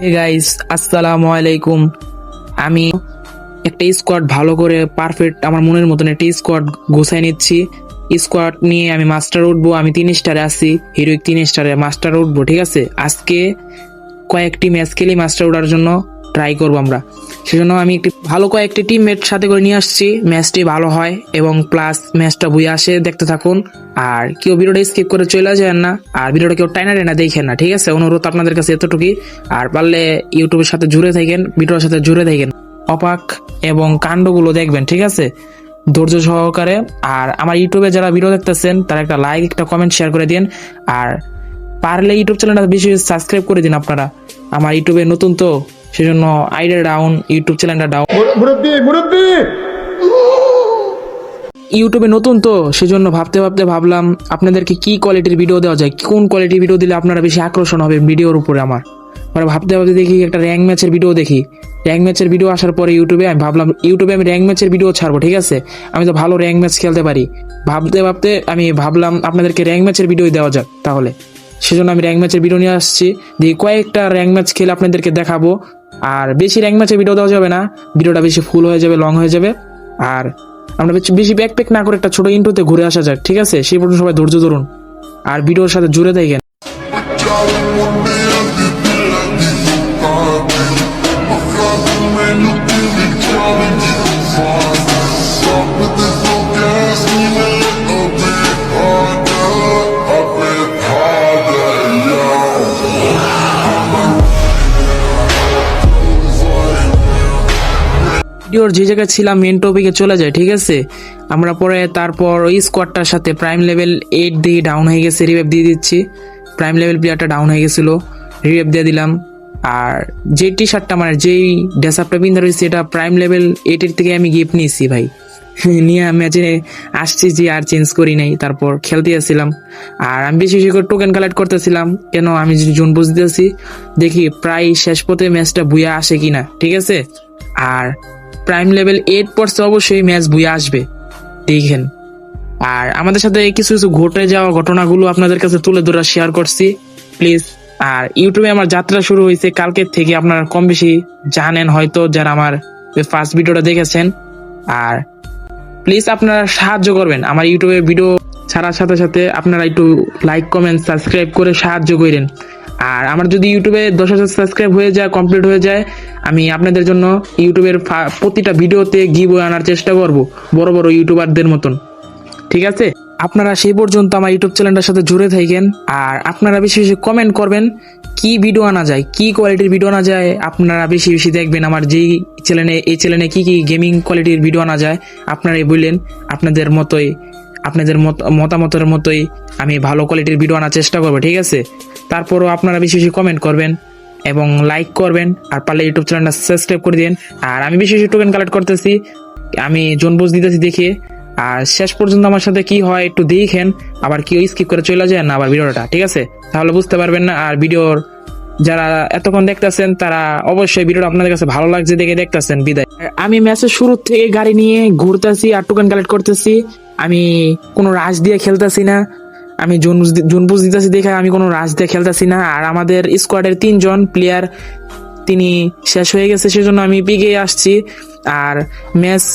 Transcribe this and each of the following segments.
Hey guys, আসসালামু আলাইকুম। আমি একটা স্কোয়াড ভালো করে পারফেক্ট আমার মনের মতন একটা স্কোয়াড গুছাই নিচ্ছি। স্কোয়াড নিয়ে আমি মাস্টার উঠবো। আমি 3 স্টারে আছি, হিরোইক 3 স্টারে মাস্টার উঠবো। ঠিক আছে, আজকে কয়েকটি ম্যাচ খেলি মাস্টার ওঠার জন্য ট্রাই করবো আমরা। সেজন্য আমি একটি ভালো কয়েকটি টিমমেট সাথে করে নিয়ে আসছি, ম্যাচটি ভালো হয় এবং প্লাস ম্যাচটা বুঝে আসে। দেখতে থাকুন আর কেউ ভিডিওটা স্কিপ করে চলে যায় না, আর ভিডিওটা কেউ টাইনা টাইনা দেখেন না। ঠিক আছে, অনুরোধ আপনাদের কাছে এতটুকুই। আর পারলে ইউটিউবের সাথে জুড়ে থাকেন, ভিডিওর সাথে জুড়ে থাকেন, অবাক এবং কাণ্ডগুলো দেখবেন। ঠিক আছে, ধৈর্য সহকারে। আর আমার ইউটিউবে যারা ভিডিও দেখতেছেন তারা একটা লাইক একটা কমেন্ট শেয়ার করে দিন। আর পারলে ইউটিউব চ্যানেলটা বেশি সাবস্ক্রাইব করে দিন আপনারা। আমার ইউটিউবে নতুন তো, সেজন্য আইডিয়া ডাউন, ইউটিউব চ্যানেলটা ডাউন। ইউটিউবে নতুন তো সেজন্য ভাবতে ভাবতে ভাবলাম আপনাদেরকে কি কোয়ালিটির ভিডিও দেওয়া যায়, কোন কোয়ালিটির ভিডিও দিলে আপনারা বেশি আকর্ষণ হবে ভিডিওর উপরে। আমার ভাবতে ভাবতে দেখি একটা র্যাঙ্ক ম্যাচের ভিডিও দেখি। র্যাঙ্ক ম্যাচের ভিডিও আসার পরে ইউটিউবে আমি ভাবলাম ইউটিউবে আমি র্যাঙ্ক ম্যাচের ভিডিও ছাড়বো। ঠিক আছে, আমি তো ভালো র্যাঙ্ক ম্যাচ খেলতে পারি। ভাবতে ভাবতে আমি ভাবলাম আপনাদেরকে র্যাঙ্ক ম্যাচের ভিডিও দেওয়া যাক তাহলে। সেজন্য আমি র্যাঙ্ক ম্যাচের ভিডিও নিয়ে আসছি, দিয়ে কয়েকটা র্যাঙ্ক ম্যাচ খেলে আপনাদেরকে দেখাবো। আর বেশি র্যাঙ্ক ম্যাচের ভিডিও দেওয়া যাবে না, ভিডিওটা বেশি ফুল হয়ে যাবে, লং হয়ে যাবে। আর আমরা বেশি ব্যাকপ্যাক না করে একটা ছোট ইন্ট্রোতে ঘুরে আসা যাক। ঠিক আছে, সেই পর্যন্ত সবাই ধৈর্য ধরুন আর ভিডিওর সাথে জুড়ে থাকেন। ভিডিওর যে জায়গায় ছিলাম মেন টপিকে চলে যায়। ঠিক আছে, আমরা পরে তারপর ওই স্কোয়াডটার সাথে প্রাইম লেভেল 8 দিয়ে ডাউন হয়ে গেছে, রিভাইভ দিয়ে দিচ্ছি। প্রাইম লেভেল প্লেয়ারটা ডাউন হয়ে গেছিল, রিভাইভ দিয়ে দিলাম। আর যে টি শার্টটা মানে যেই ড্রেস আপটা পিন্ধা রয়েছে এটা প্রাইম লেভেল 8 থেকে আমি গিফট নিয়েছি ভাই। নিয়ে ম্যাচে আসছি যে আর চেঞ্জ করি নাই, তারপর খেলতে আসছিলাম। আর আমি বেশি বেশি করে টোকেন কালেক্ট করতেছিলাম, কেন আমি জোন বুঝতেছি দেখি প্রায় শেষ পথে ম্যাচটা বুয়া আসে কিনা। ঠিক আছে, আর প্রাইম লেভেল 8 পড়ছে, অবশ্যই ম্যাচ বুয়া আসবে দেখেন। আর আমাদের সাথে কিছু কিছু ঘটে যাওয়া ঘটনাগুলো আপনাদের কাছে তুলে ধরা শেয়ার করছি প্লিজ। আর ইউটিউবে আমার যাত্রা শুরু হয়েছে কালকের থেকে, আপনারা কম বেশি জানেন হয়তো যারা আমার ফার্স্ট ভিডিওটা দেখেছেন। আর প্লিজ আপনারা সাহায্য করবেন আমার ইউটিউবে ভিডিও ছাড়ার সাথে সাথে আপনারা একটু লাইক কমেন্ট সাবস্ক্রাইব করে সাহায্য করেন। আর আমার যদি ইউটিউবে 10,000 সাবস্ক্রাইব হয়ে যায়, কমপ্লিট হয়ে যায়, আমি আপনাদের জন্য ইউটিউবের প্রতিটা ভিডিওতে গিভওয়ে আনার চেষ্টা করব, বড় বড় ইউটিউবারদের মতন। ঠিক আছে, আপনারা সেই পর্যন্ত আমার ইউটিউব চ্যানেলটার সাথে জুড়ে থাকেন। আর আপনারা বেশি বেশি কমেন্ট করবেন কি ভিডিও আনা যায়, কি কোয়ালিটির ভিডিও আনা যায়। আপনারা বেশি বেশি দেখবেন আমার যেই চ্যানেলে, এই চ্যানেলে কি কি গেমিং কোয়ালিটির ভিডিও আনা যায় আপনারাই বললেন। আপনাদের মতোই, আপনাদের মতামতের মতোই আমি ভালো কোয়ালিটির ভিডিও আনার চেষ্টা করবো। ঠিক আছে, তারপরও আপনারা বেশি বেশি কমেন্ট করবেন এবং লাইক করবেন, আর পারলে ইউটিউব চ্যানেলটা সাবস্ক্রাইব করে দিন। আর আমি বেশি বেশি টোকেন কালেক্ট করতেছি, আমি জোন বুঝ দিতেছি দেখে। আর শেষ পর্যন্ত আমার সাথে কি হয় একটু দেখেন, আবার কেউ স্কিপ করে চলে যায় না আবার ভিডিওটা। ঠিক আছে, তাহলে বুঝতে পারবেন না। আর ভিডিওর যারা এতক্ষণ দেখতেছেন তারা অবশ্যই ভিডিওটা আপনাদের কাছে ভালো লাগছে দেখে দেখতেছেন। বিদায়। আমি ম্যাচের শুরু থেকে গাড়ি নিয়ে ঘুরতেছি আর টোকেন কালেক্ট করতেছি। আমি কোনো রাশ দিয়ে খেলতেছি না, আমি জোন বুঝ দিতেছি দেখে আমি কোনো রাশ দিয়ে খেলতেছি না। আর আমাদের স্কোয়াডের 3 জন প্লেয়ার তিনি শেষ হয়ে গেছে, সেজন্য আমি পিকে আসছি। আর ম্যাচ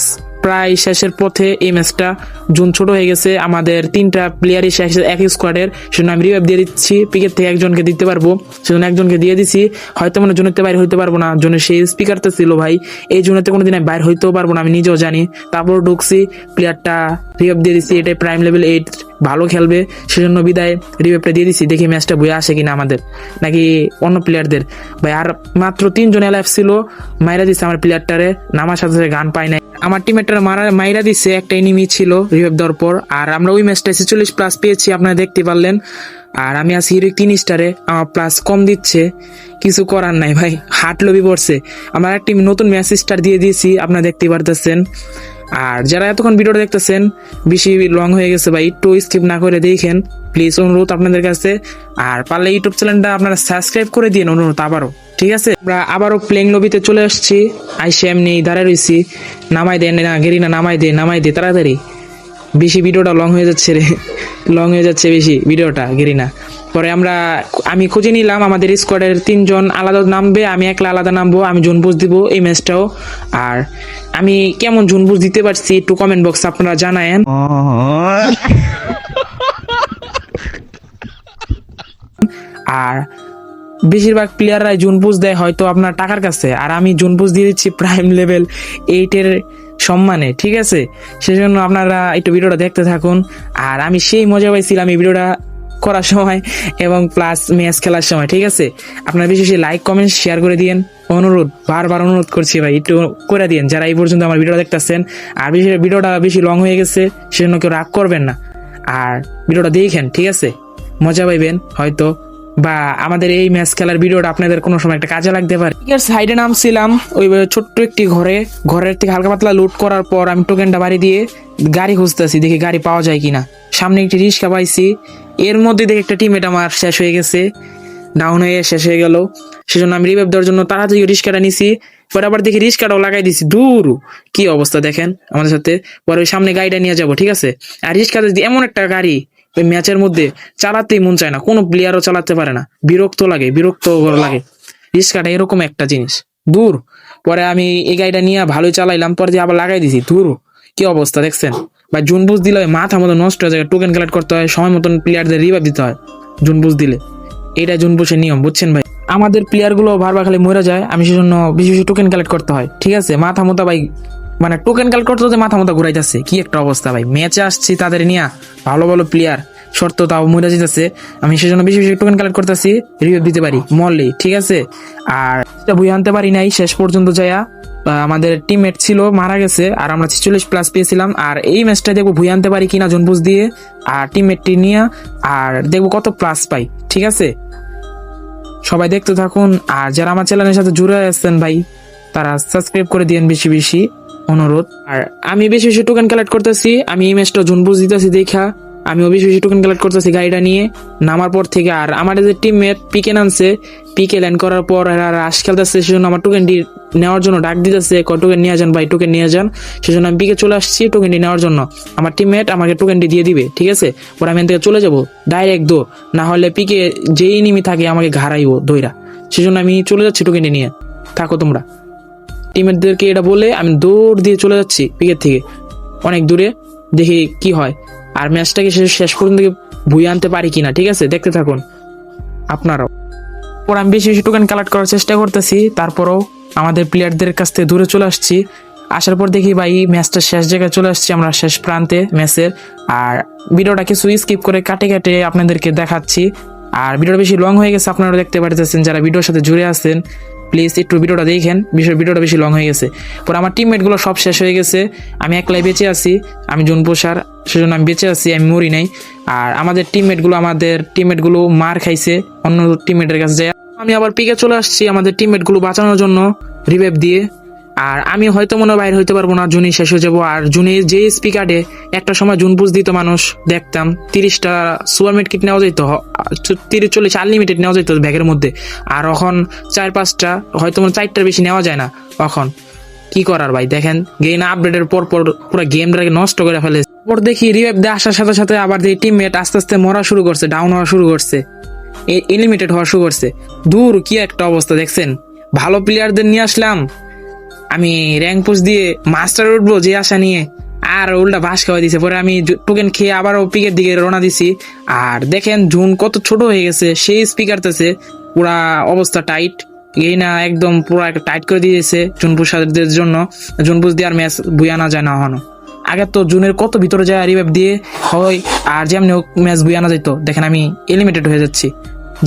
প্রায় শেষের পথে, এই ম্যাচটা জোন ছোট হয়ে গেছে, আমাদের 3টা প্লেয়ারই শেষ এক স্কোয়াডের। সেজন্য আমি রিভাইভ দিয়ে দিচ্ছি, পিকের থেকে একজনকে দিতে পারবো সেজন্য একজনকে দিয়ে দিছি। হয়তো মানে জোনেতে বাইরে হইতে পারবো না, জোনের সেই স্পিকারটা ছিল ভাই, এই জোনেতে কোনোদিন আমি বাইরে হইতেও পারবো না, আমি নিজেও জানি। তারপর ঢুকছি, প্লেয়ারটা রিভাইভ দিয়ে দিচ্ছি, এটাই প্রাইম লেভেল 8 ভালো খেলবে সেজন্য বিদায় রিভাইভটা দিয়ে দিচ্ছি। দেখি ম্যাচটা বয়ে আসে কিনা আমাদের নাকি অন্য প্লেয়ারদের। ভাই আর মাত্র 3 জন এলাইভ ছিল, মাইরা দিচ্ছে আমার প্লেয়ারটারে, নামার সাথে সাথে গান পাই নাই। আমার টিমেরটা মাইরা দিচ্ছে, একটা এনিমি ছিল রিভাইভ দেওয়ার পর। আর আমরা ওই ম্যাচটা 46+ পেয়েছি, আপনারা দেখতে পারলেন। আর আমি আছি হিরোইক 3 স্টারে, আমার প্লাস কম দিচ্ছে, কিছু করার নাই ভাই, হার্ট লবি পড়ছে। আমার একটা নতুন ম্যাচ স্টার দিয়ে দিয়েছি, আপনারা দেখতে পারতেছেন। আর যারা এতক্ষণ ভিডিওটা দেখতেছেন, বেশি লং হয়ে গেছে ভাই, একটু স্কিপ না করে দেখেন প্লিজ, অনুরোধ আপনাদের কাছে। আর পারলে ইউটিউব চ্যানেলটা আপনারা সাবস্ক্রাইব করে দিন, অনুরোধ আবারও। ঠিক আছে, আমরা আবারও প্লেইং লবিতে চলে আসছি, আইসে এমনি দাঁড়ায় রয়েছি। নামাই দেন না গেরি না, নামাই দে তাড়াতাড়ি, বেশি ভিডিওটা লং হয়ে যাচ্ছে রে, লং হয়ে যাচ্ছে বেশি ভিডিওটা, গেরি না। পরে আমি খুঁজে নিলাম আমাদের স্কোয়াডের 3 জন আলাদা নামবে, আমি একলা আলাদা নামবো, আমি জোন বুঝ দিব এই ম্যাচটাও। আর আমি কেমন জোন বুঝ দিতে পারছি একটু কমেন্ট বক্সে আপনারা জানায়েন। আর বেশিরভাগ প্লেয়াররাই জোন পুশ দেয় হয়তো আপনার টাকার কাছে, আর আমি জোন পুশ দিয়ে দিচ্ছি প্রাইম লেভেল 8-এর সম্মানে, ঠিক আছে? সেজন্য আপনারা একটু ভিডিওটা দেখতে থাকুন। আর আমি সেই মজা পাইছিলাম এই ভিডিওটা করার সময় এবং প্লাস ম্যাচ খেলার সময়, ঠিক আছে? আপনারা বেশি বেশি লাইক কমেন্ট শেয়ার করে দিয়েন, অনুরোধ, বারবার অনুরোধ করছি ভাই, একটু করে দিয়েন যারা এই পর্যন্ত আমার ভিডিওটা দেখতেছেন। আর ভিডিওটা বেশি লং হয়ে গেছে সেজন্য কেউ রাগ করবেন না, আর ভিডিওটা দেখেন, ঠিক আছে? মজা পাইবেন হয়তো, বা আমাদের এই ম্যাচ খেলার ভিডিওটা আপনাদের কোনো সময় একটা কাজে লাগতে পারে। সাইডে নামছিলাম ওই ছোট্ট একটি ঘরের থেকে হালকা পাতলা লুট করার পর আমি টোকেনটা বাড়ি দিয়ে গাড়ি খুঁজতেছি, দেখি গাড়ি পাওয়া যায় কিনা। সামনে একটি রিক্সা পাইছি, এর মধ্যে দেখে একটা টিমমেট আমার শেষ হয়ে গেছে, ডাউন হয়ে শেষ হয়ে গেল। সেজন্য আমি রিভাইভ দেওয়ার জন্য তাড়াতাড়ি রিক্সাটা নিছি। পরে আবার দেখি রিক্সাটাও লাগাই দিছি, দূর কি অবস্থা দেখেন আমাদের সাথে। পরে ওই সামনে গাড়িটা নিয়ে যাবো, ঠিক আছে? আর রিক্সাটা যদি এমন একটা গাড়ি ওই ম্যাচের মধ্যে চালাতেই মন চায় না, কোনো প্লেয়ারও চালাতে পারে না, বিরক্ত লাগে রিক্সাটা এরকম একটা জিনিস, দূর। পরে আমি এই গাড়িটা নিয়ে ভালোই চালাইলাম, পরে দিয়ে আবার লাগাই দিছি, দূর কি অবস্থা দেখছেন ভাই। জুন বুঝ দিলে মাথা মতো নষ্ট হয়ে যায়, টোকেন কালেক্ট করতে হয়, সময় মতন প্লেয়ারদের রিভাইভ দিতে হয় জুন বুঝ দিলে, এটা জুন বুঝের নিয়ম, বুঝছেন ভাই? আমাদের প্লেয়ার গুলো বারবার খালি মরে যায়, আমি সেজন্য বেশি বেশি টোকেন কালেক্ট করতে হয়, ঠিক আছে? মাথা মতো ভাই, মানে টোকেন কালেক্ট করতে মাথা মতো ঘুরাইতেছে, কি একটা অবস্থা ভাই। ম্যাচে আসছি তাদের নিয়ে, ভালো ভালো প্লেয়ার, শর্ত তাও মরে যেতেছে, আমি সেজন্য বেশি বেশি টোকেন কালেক্ট করতেছি, রিভিউ দিতে পারি মরলে, ঠিক আছে? আর এটা বই আনতে পারি নাই শেষ পর্যন্ত যাইয়া, আমাদের টিমমেট ছিল মারা গেছে, আর আমরা 46+ পেয়েছিলাম। আর এই ম্যাচটা দেখবো ভুই আনতে পারি কিনা জনবুজ দিয়ে আর টিমমেটটি নিয়ে, আর দেখবো কত প্লাস পাই, ঠিক আছে? সবাই দেখতে থাকুন। আর যারা আমার চ্যানেলের সাথে জুড়ে আসছেন ভাই, তারা সাবস্ক্রাইব করে দিয়েন বেশি বেশি, অনুরোধ। আর আমি বেশি বেশি টোকেন কালেক্ট করতেছি, আমি এই ম্যাচটা জনবুজ দিতেছি দেখা আমিও বেশি বেশি টোকেন কালেক্ট করতেছি গাড়িটা নিয়ে নামার পর থেকে। আর আমার যে টিমমেট পিকে নামছে, পিকে ল্যান্ড করার পর রাশ খেলতেছে, সেজন্য আমার টোকেনটি নেওয়ার জন্য ডাক দিতেছে, টোকেন নিয়ে যান ভাই, টোকেন নিয়ে যান। সেজন্য আমি পিকে চলে আসছি টোকেনটি নেওয়ার জন্য, আমার টিমমেট আমাকে টোকেনটি দিয়ে দিবে, ঠিক আছে? পরে আমি এখান থেকে চলে যাবো ডাইরেক্ট দৌড়, না হলে পিকে যেই নিমি থাকে আমাকে ঘাড়াইবো দইরা, সেজন্য আমি চলে যাচ্ছি টোকেনটি নিয়ে। থাকো তোমরা, টিমমেটদেরকে এটা বলে আমি দৌড় দিয়ে চলে যাচ্ছি পিকের থেকে অনেক দূরে, দেখি কি হয়। আর ম্যাচটাকে শেষ পর্যন্ত ভুই আনতে পারি কিনা, ঠিক আছে? দেখতে থাকুন আপনারাও। পর আমি বেশি বেশি টোকেন কালেক্ট করার চেষ্টা করতেছি, তারপরও আমাদের প্লেয়ারদের কাছ থেকে দূরে চলে আসছি। আসার পর দেখি ভাই ম্যাচটা শেষ জায়গায় চলে আসছি আমরা, শেষ প্রান্তে ম্যাচের। আর ভিডিওটা কিছু স্কিপ করে কাটে কাটে আপনাদেরকে দেখাচ্ছি, আর ভিডিওটা বেশি লং হয়ে গেছে, আপনারা দেখতে পারতেছেন যারা ভিডিওর সাথে জুড়ে আছেন, প্লিজ একটু ভিডিওটা দেখেন, ভিডিওটা বেশি লং হয়ে গেছে। পরে আমার টিমমেটগুলো সব শেষ হয়ে গেছে, আমি একলাই বেঁচে আছি, আমি জুন পোষার, সেজন্য আমি বেঁচে আছি, আমি মরি নাই। আর আমাদের টিমমেটগুলো মার খাইছে অন্য টিমমেটের কাছে যায়। আমি আবার পিকে চলে আসছি আমাদের টিমমেটগুলো বাঁচানোর জন্য রিভাইভ দিয়ে। আর আমি হয়তো মনে বাইরে হইতে পারবো না, জুনই শেষ হয়ে যাবো। আর জুনে যে স্পিকারে একটা সময় জুন বুঝ দিত মানুষ, দেখতাম 30টা সুপারমেট কিট নেওয়া যেত, 30-40 আনলিমিটেড নেওয়া যেত ব্যাগের মধ্যে। আর এখন 4-5টা, হয়তো 4টার বেশি নেওয়া যায় না এখন। কি করার ভাই, দেখেন গেম আপডেটের পর পুরো গেমটাকে নষ্ট করে ফেলে। পর দেখি রিভাইভ দিয়ে আসার সাথে সাথে আবার যে টিমমেট আস্তে আস্তে মরা শুরু করছে, ডাউন হওয়া শুরু করছে, এলিমিটেড হওয়া শুরু করছে, দূর কি একটা অবস্থা দেখছেন। ভালো প্লেয়ারদের নিয়ে আসলাম আমি র্যাঙ্ক পুশ দিয়ে, মাস্টার উঠবো যে আশা নিয়ে, আর উল্টা বাস খাওয়া দিছে। পরে আমি টোকেন খেয়ে আবারও পিকের দিকে রওনা দিছি। আর দেখেন জুন কত ছোট হয়ে গেছে, সেই স্পিকারতেছে পুরা অবস্থা টাইট, এই না একদম পুরো একটা টাইট করে দিয়েছে জুনপুষারদের জন্য। জুনপুষ দিয়ে আর ম্যাচ বুই আনা যায় না এখনো, আগে তো জুনের কত ভিতরে যায় রিভাইভ দিয়ে হয়, আর যেমনি হোক ম্যাচ বুই আনা যেত। দেখেন আমি এলিমিটেড হয়ে যাচ্ছি,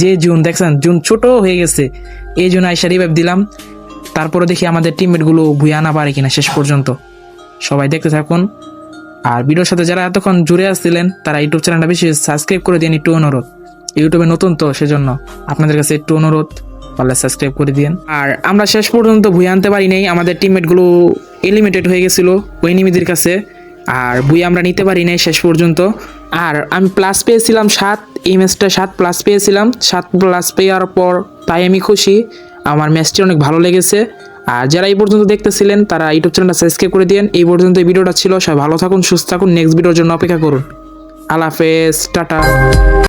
যে জুন দেখছেন জুন ছোট হয়ে গেছে, এই জন্য আইসা রিভাইভ দিলাম। তারপরে দেখি আমাদের টিমমেট গুলো বুই আনা পারে কিনা শেষ পর্যন্ত। সবাই দেখতে থাকুন। আর ভিডিওর সাথে যারা এতক্ষণ জুড়ে আসছিলেন তারা ইউটিউব চ্যানেলটা বেশি সাবস্ক্রাইব করে দিন, একটু অনুরোধ। ইউটিউবে নতুন তো সেজন্য আপনাদের কাছে একটু অনুরোধ, পারলে সাবস্ক্রাইব করে দিন। আর আমরা শেষ পর্যন্ত বুই আনতে পারি নাই, আমাদের টিমমেট গুলো এলিমিটেড হয়ে গেছিল ওই এনিমিদের কাছে, আর বুই আমরা নিতে পারি নাই শেষ পর্যন্ত। আর আমি প্লাস পেয়েছিলাম 7, এই ম্যাচটা 7 প্লাস পেয়েছিলাম, 7 প্লাস পেয়ার পর তাই আমি খুশি, আমার ম্যাচটি অনেক ভালো লেগেছে। আর যারা এই পর্যন্ত দেখতেছিলেন তারা ইউটিউব চ্যানেলটা সাবস্ক্রাইব করে দিন। এই পর্যন্ত এই ভিডিওটা ছিল, সবাই ভালো থাকুন, সুস্থ থাকুন, নেক্সট ভিডিওর জন্য অপেক্ষা করুন। আল্লাহ হাফেজ, টাটা।